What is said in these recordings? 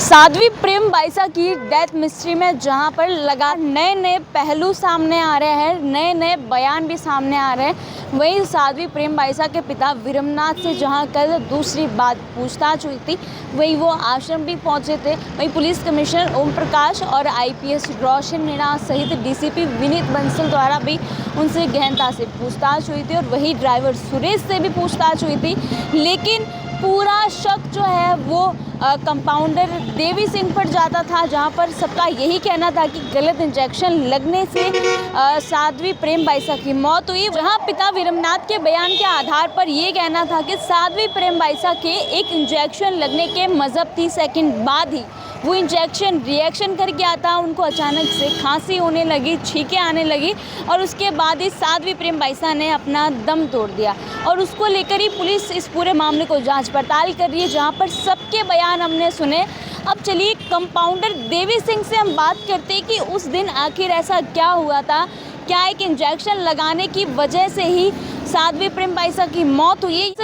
साध्वी प्रेम बाईसा की death mystery में जहां पर लगा नए नए पहलू सामने आ रहे हैं, नए नए बयान भी सामने आ रहे हैं। वहीं साध्वी प्रेम बाईसा के पिता विरमनाथ से जहां कल दूसरी बात पूछताछ हुई थी, वहीं वो आश्रम भी पहुंचे थे। वहीं पुलिस कमिश्नर ओम प्रकाश और आईपीएस रोशन मीणा सहित डीसीपी विनीत बंसल द्वारा भी उनसे गहनता से पूछताछ हुई थी और वही ड्राइवर सुरेश से भी पूछताछ हुई थी। लेकिन पूरा शक जो है वो कंपाउंडर देवी सिंह पर जाता था, जहां पर सबका यही कहना था कि गलत इंजेक्शन लगने से साध्वी प्रेम बाईसा की मौत हुई। जहां पिता विरमनाथ के बयान के आधार पर ये कहना था कि साध्वी प्रेम बाईसा के एक इंजेक्शन लगने के मज़हब 30 सेकंड बाद ही वो इंजेक्शन रिएक्शन कर गया था। उनको अचानक से खांसी होने लगी, छींकें आने लगी और उसके बाद ही साध्वी प्रेम बाईसा ने अपना दम तोड़ दिया। और उसको लेकर ही पुलिस इस पूरे मामले को जांच पड़ताल कर रही है, जहां पर सबके बयान हमने सुने। अब चलिए कंपाउंडर देवी सिंह से हम बात करते हैं कि उस दिन आखिर ऐसा क्या हुआ था। क्या एक इंजेक्शन लगाने की वजह से ही साध्वी प्रेम बाईसा की मौत हुई? इस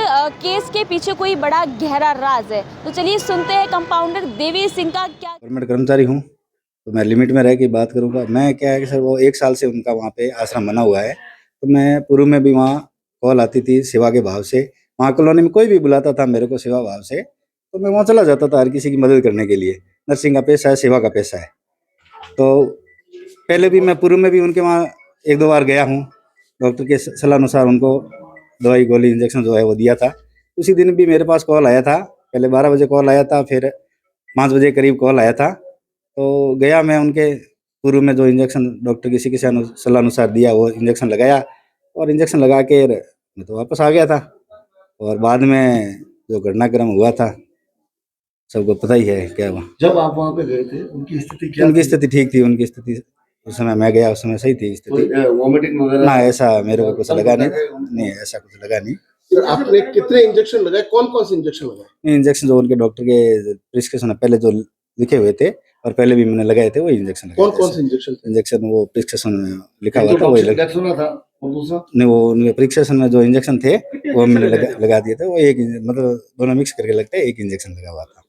केस के पीछे कोई बड़ा गहरा राज है, तो चलिए सुनते हैं कंपाउंडर देवी सिंह का क्या। गवर्नमेंट कर्मचारी हूँ तो मैं लिमिट में रह के बात करूँगा। मैं क्या है कि सर वो 1 साल से उनका वहाँ पे आश्रम बना हुआ है, तो मैं पूर्व में भी वहाँ कॉल आती थी सेवा के भाव से। वहाँ कॉलोनी में कोई भी बुलाता था मेरे को सेवा भाव से, तो मैं वहाँ चला जाता था हर किसी की मदद करने के लिए। नर्सिंग का पेशा है, सेवा का पेशा है। तो पहले भी मैं पूर्व में भी उनके वहाँ 1-2 बार गया हूँ। डॉक्टर के सलाह अनुसार उनको दवाई गोली इंजेक्शन जो है वो दिया था। उसी दिन भी मेरे पास कॉल आया था, पहले 12 बजे कॉल आया था, फिर 5 बजे करीब कॉल आया था। तो गया मैं उनके पूर्व में जो इंजेक्शन डॉक्टर किसी के सलाह अनुसार दिया वो इंजेक्शन लगाया और इंजेक्शन लगा के मैं तो वापस आ गया था। और बाद में जो घटनाक्रम हुआ था सबको पता ही है क्या हुआ। जब आप वहाँ पे गए थे उनकी स्थिति क्या उनकी थी? स्थिति ठीक थी, उनकी स्थिति उस समय मैं गया उस समय सही थी स्थिति। वॉमिटिंग वगैरह ना ऐसा मेरे को कुछ लगा नहीं, ऐसा कुछ लगा नहीं। सर, आपने कितने इंजेक्शन लगाए, कौन कौन से इंजेक्शन लगाए? इंजेक्शन जो उनके डॉक्टर के प्रिस्क्रिप्शन पहले जो लिखे हुए थे और पहले भी मैंने लगाए थे, वही इंजेक्शन लगाए। कौन कौन से इंजेक्शन थे? इंजेक्शन वो प्रिस्क्रिप्शन में लिखा हुआ था वही लगा। सुना था और दूसरा नहीं, वो उनके प्रिस्क्रिप्शन में जो इंजेक्शन थे वो मैंने लगा दिए थे। वो एक मतलब दोनों मिक्स करके लगता है, एक इंजेक्शन लगा हुआ था।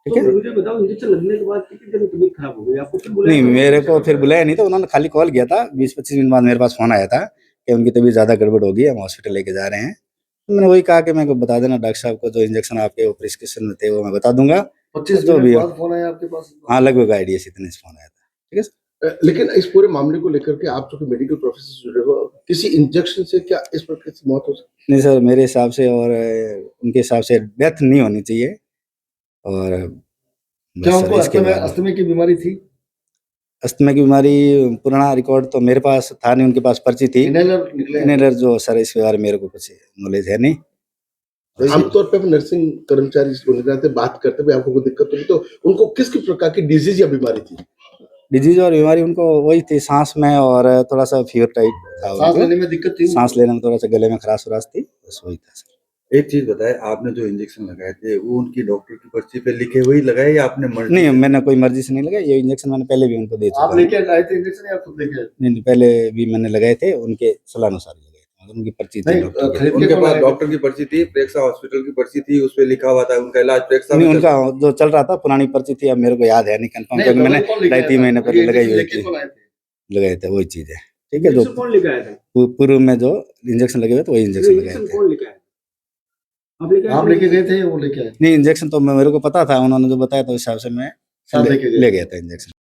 ठीक है। तो मुझे बताओ, इंजेक्शन लगने के बाद कितनी देर तबीयत खराब हो गई? आपको फिर बुलाया? नहीं, मेरे को फिर बुलाया नहीं था, उन्होंने खाली कॉल किया था। 20-25 मिनट बाद मेरे पास फोन आया था कि उनकी तबीयत ज़्यादा गड़बड़ हो गई, हम हॉस्पिटल लेके जा रहे हैं। तो मैंने वही कहा कि मेरे को बता देना डॉक्टर साहब को, जो इंजेक्शन आपके वो प्रिस्क्रिप्शन में थे वो मैं बता दूंगा। 25 जो भी मिनट हो। बाद फोन आया आपके पास? हाँ, लगभग आइडिया इतने से फोन आया था। ठीक है सर। लेकिन इस पूरे मामले को लेकर के आप जो मेडिकल प्रोफेशन से जुड़े हो, किसी इंजेक्शन से क्या इस प्रकार की मौत हो सकती? नहीं सर, मेरे हिसाब से और उनके हिसाब से डेथ नहीं होनी चाहिए। और क्या बस उनको सर, इसके बाद अस्थमा की बीमारी थी? अस्थमा की बीमारी पुराना रिकॉर्ड तो मेरे पास था नहीं, उनके पास पर्ची थी। इनहेलर निकले? इनहेलर जो सर इसके बारे में मेरे को कुछ नॉलेज है नहीं। आमतौर पे नर्सिंग कर्मचारी से बात करते हुए आपको कोई दिक्कत हुई तो उनको किस प्रकार की डिजीज या बीमारी थी? डिजीज और बीमारी उनको वही थी, सांस में और थोड़ा सा फीवर टाइप था। सांस लेने में दिक्कत थी? सांस लेने में थोड़ा सा गले में खराश वराश थी, बस वही था सर। एक चीज बताए, आपने जो इंजेक्शन लगाए थे वो उनकी डॉक्टर की पर्ची पे लिखे हुए ही लगाए या आपने मर्जी? नहीं, मैंने कोई मर्जी से नहीं लगाया। ये इंजेक्शन मैंने पहले भी उनको दे चुका आप लेके आए थे इंजेक्शन या खुद लेके आए? नहीं, पहले भी मैंने लगाए थे, उनके सलाह अनुसार लगाए थे, उनकी पर्ची थी डॉक्टर की। उनके पास डॉक्टर की पर्ची थी, प्रेक्षा हॉस्पिटल की पर्ची थी, उस पे लिखा हुआ था उनका इलाज प्रेक्षा में। नहीं, उनका जो चल रहा था पुरानी पर्ची थी, अब मेरे को याद है नहीं कंफर्म, क्योंकि मैंने 2-3 महीने पहले लगाई हुई थी, लगाए थे वही चीज है। ठीक है। जो कौन लेके आया था? पूर्व में जो इंजेक्शन लगे हुए थे वही इंजेक्शन लगाए थे। कौन लेके आया? आप लेके गए थे या वो लेके आए? नहीं, इंजेक्शन तो मेरे को पता था, उन्होंने जो बताया था उस हिसाब से मैं ले गया था इंजेक्शन।